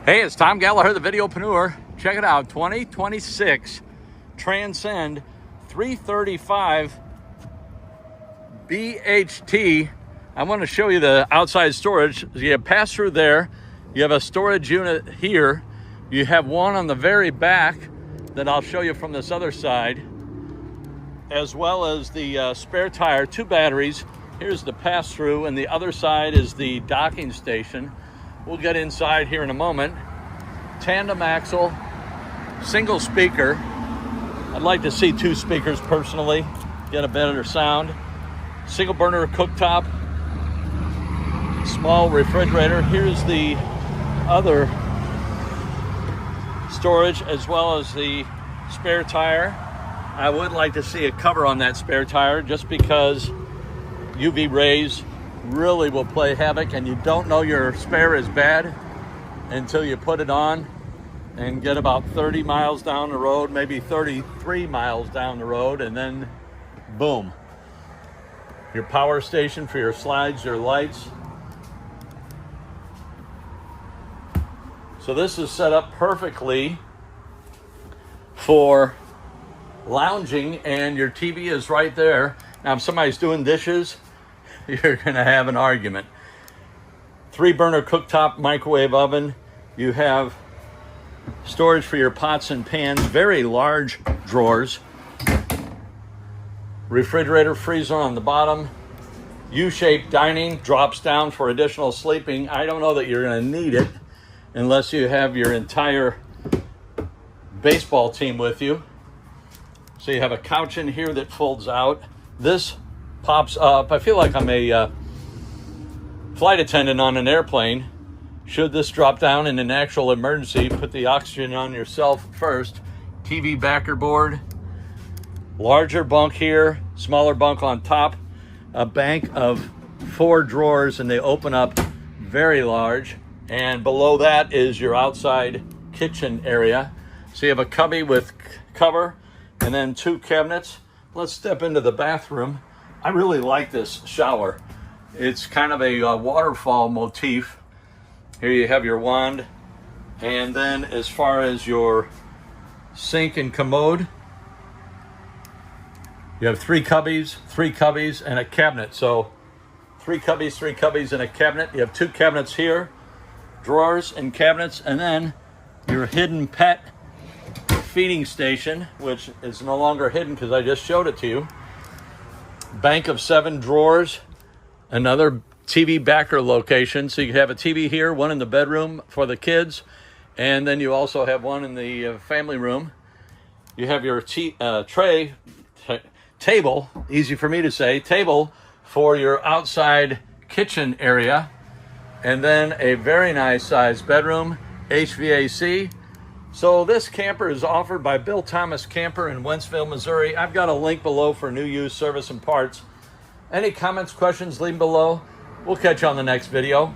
Hey, it's Tom Gallagher, the Videopreneur. Check it out, 2026 Transcend 335 BHT. I want to show you the outside storage. You have pass-through there. You have a storage unit here. You have one on the very back that I'll show you from this other side, as well as the spare tire, 2 batteries. Here's the pass-through, and the other side is the docking station. We'll get inside here in a moment. Tandem axle, single speaker. I'd like to see 2 speakers personally, get a better sound. Single burner cooktop, small refrigerator. Here's the other storage, as well as the spare tire. I would like to see a cover on that spare tire, just because UV rays really will play havoc, and you don't know your spare is bad until you put it on and get about 30 miles down the road, maybe 33 miles down the road, and then boom. Your power station for your slides, your lights. So this is set up perfectly for lounging, and your TV is right there. Now, if somebody's doing dishes, you're gonna have an argument. 3 burner cooktop, microwave oven. You have storage for your pots and pans, very large drawers. Refrigerator, freezer on the bottom. U-shaped dining, drops down for additional sleeping. I don't know that you're gonna need it unless you have your entire baseball team with you. So you have a couch in here that folds out. This pops up. I feel like I'm a flight attendant on an airplane. Should this drop down in an actual emergency, put the oxygen on yourself first. TV backer board, larger bunk here, smaller bunk on top, a bank of 4 drawers, and they open up very large. And below that is your outside kitchen area. So you have a cubby with cover, and then 2 cabinets. Let's step into the bathroom. I really like this shower. It's kind of a waterfall motif. Here you have your wand, and then as far as your sink and commode, you have 3 cubbies, and a cabinet. So 3 cubbies, and a cabinet. You have 2 cabinets here, drawers and cabinets, and then your hidden pet feeding station, which is no longer hidden because I just showed it to you. Bank of 7 drawers, another TV backer location. So you have a TV here, one in the bedroom for the kids, and then you also have one in the family room. You have your table, easy for me to say, table for your outside kitchen area, and then a very nice sized bedroom, HVAC. So this camper is offered by Bill Thomas Camper in Wentzville, Missouri. I've got a link below for new, used, service, and parts. Any comments, questions, leave them below. We'll catch you on the next video.